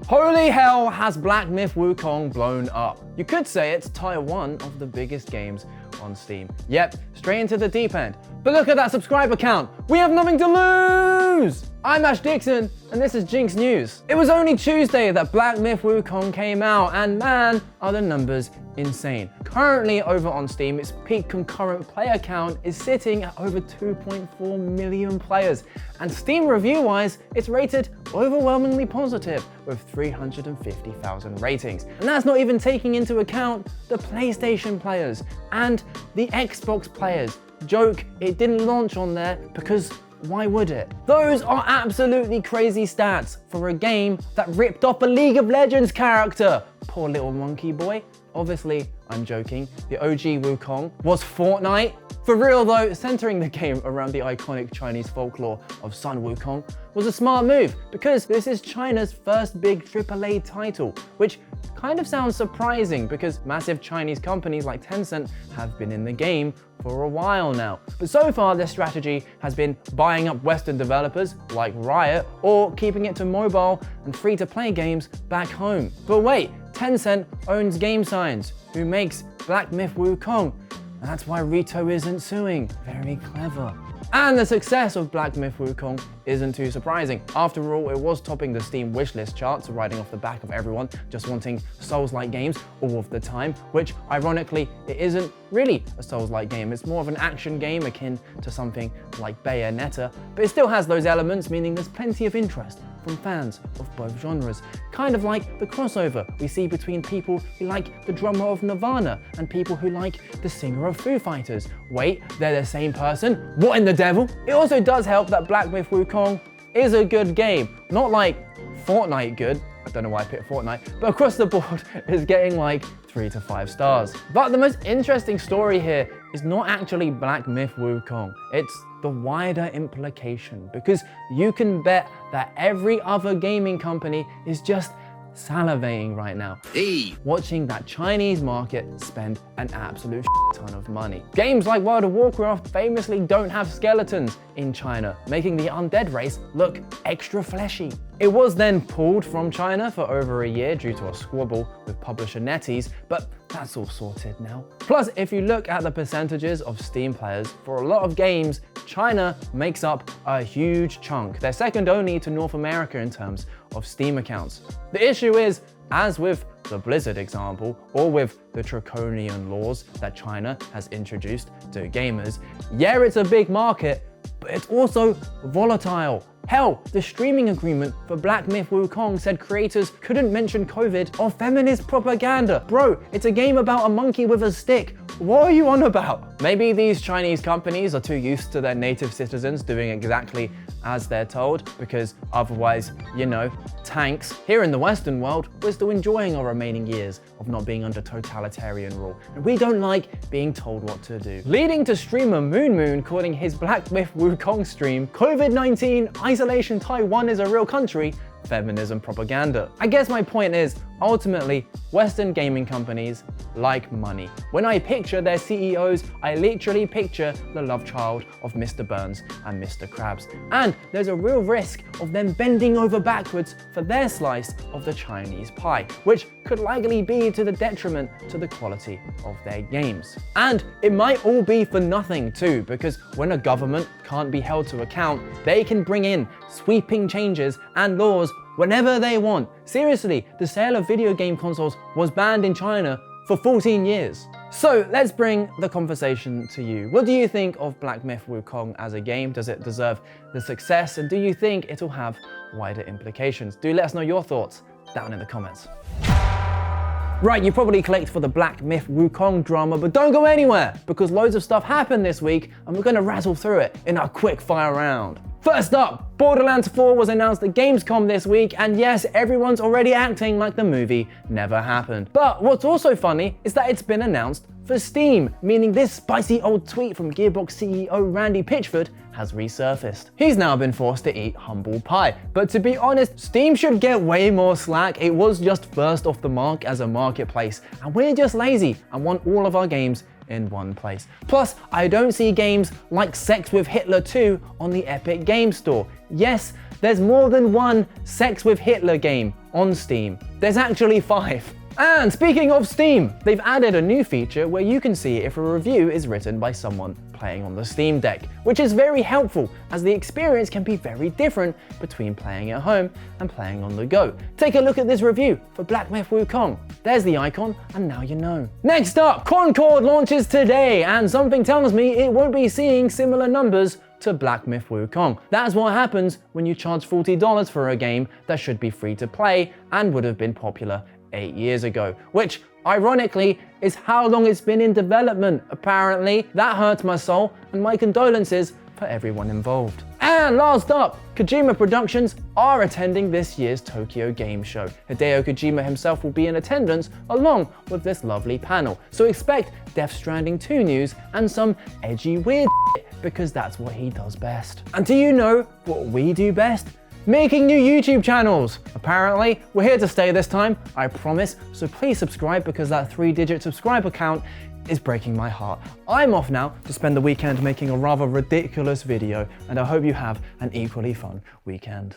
Holy hell, has Black Myth Wukong blown up. You could say it's tier 1 of the biggest games on Steam. Yep, straight into the deep end. But look at that subscriber count. We have nothing to lose. I'm Ash Dixon, and this is GINX News. It was only Tuesday that Black Myth Wukong came out, and man, are the numbers insane. Currently over on Steam, its peak concurrent player count is sitting at over 2.4 million players. And Steam review-wise, it's rated overwhelmingly positive with 350,000 ratings. And that's not even taking into account the PlayStation players and the Xbox players. Joke, it didn't launch on there because why would it? Those are absolutely crazy stats for a game that ripped off a League of Legends character. Poor little monkey boy. Obviously, I'm joking. The OG Wukong was Fortnite. For real though, centering the game around the iconic Chinese folklore of Sun Wukong was a smart move because this is China's first big AAA title, which kind of sounds surprising because massive Chinese companies like Tencent have been in the game for a while now. But so far, their strategy has been buying up Western developers like Riot or keeping it to mobile and free-to-play games back home. But wait, Tencent owns GameScience, who makes Black Myth Wukong. And that's why Rito isn't suing. Very clever. And the success of Black Myth Wukong isn't too surprising. After all, it was topping the Steam wishlist charts, riding off the back of everyone just wanting Souls-like games all of the time, which ironically, it isn't really a Souls-like game. It's more of an action game akin to something like Bayonetta, but it still has those elements, meaning there's plenty of interest from fans of both genres. Kind of like the crossover we see between people who like the drummer of Nirvana and people who like the singer of Foo Fighters. Wait, they're the same person? What in the devil? It also does help that Black Myth Wukong is a good game. Not like Fortnite good, I don't know why I picked Fortnite, but across the board is getting like 3 to 5 stars. But the most interesting story here is not actually Black Myth Wukong, it's the wider implication, because you can bet that every other gaming company is just salivating right now, watching that Chinese market spend an absolute ton of money. Games like World of Warcraft famously don't have skeletons in China, making the undead race look extra fleshy. It was then pulled from China for over a year due to a squabble with publisher NetEase, but that's all sorted now. Plus, if you look at the percentages of Steam players, for a lot of games, China makes up a huge chunk. They're second only to North America in terms of Steam accounts. The issue is, as with the Blizzard example, or with the draconian laws that China has introduced to gamers, yeah, it's a big market, but it's also volatile. Hell, the streaming agreement for Black Myth Wukong said creators couldn't mention COVID or feminist propaganda. Bro, it's a game about a monkey with a stick. What are you on about? Maybe these Chinese companies are too used to their native citizens doing exactly as they're told, because otherwise, you know, tanks. Here in the Western world, we're still enjoying our remaining years of not being under totalitarian rule, and we don't like being told what to do. Leading to streamer Moon calling his Black Myth Wukong stream COVID-19 Isolation Taiwan is a real country, feminism propaganda. I guess my point is, ultimately, Western gaming companies like money. When I picture their CEOs, I literally picture the love child of Mr. Burns and Mr. Krabs. And there's a real risk of them bending over backwards for their slice of the Chinese pie, which could likely be to the detriment to the quality of their games. And it might all be for nothing too, because when a government can't be held to account, they can bring in sweeping changes and laws whenever they want. Seriously, the sale of video game consoles was banned in China for 14 years. So let's bring the conversation to you. What do you think of Black Myth Wukong as a game? Does it deserve the success? And do you think it'll have wider implications? Do let us know your thoughts down in the comments. Right, you probably clicked for the Black Myth Wukong drama, but don't go anywhere, because loads of stuff happened this week and we're gonna rattle through it in our quick fire round. First up, Borderlands 4 was announced at Gamescom this week, and yes, everyone's already acting like the movie never happened. But what's also funny is that it's been announced for Steam, meaning this spicy old tweet from Gearbox CEO Randy Pitchford has resurfaced. He's now been forced to eat humble pie. But to be honest, Steam should get way more slack. It was just first off the mark as a marketplace, and we're just lazy and want all of our games in one place. Plus, I don't see games like Sex with Hitler 2 on the Epic Games Store. Yes, there's more than one Sex with Hitler game on Steam. There's actually 5. And speaking of Steam, they've added a new feature where you can see if a review is written by someone playing on the Steam Deck, which is very helpful as the experience can be very different between playing at home and playing on the go. Take a look at this review for Black Myth Wukong. There's the icon, and now you know. Next up, Concord launches today, and something tells me it won't be seeing similar numbers to Black Myth Wukong. That's what happens when you charge $40 for a game that should be free to play and would have been popular 8 years ago, which ironically is how long it's been in development. Apparently, that hurts my soul, and my condolences for everyone involved. And last up, Kojima Productions are attending this year's Tokyo Game Show. Hideo Kojima himself will be in attendance along with this lovely panel, so expect Death Stranding 2 news and some edgy weird because that's what he does best. And do you know what we do best? Making new YouTube channels. Apparently, we're here to stay this time, I promise, so please subscribe because that 3-digit subscriber count is breaking my heart. I'm off now to spend the weekend making a rather ridiculous video, and I hope you have an equally fun weekend.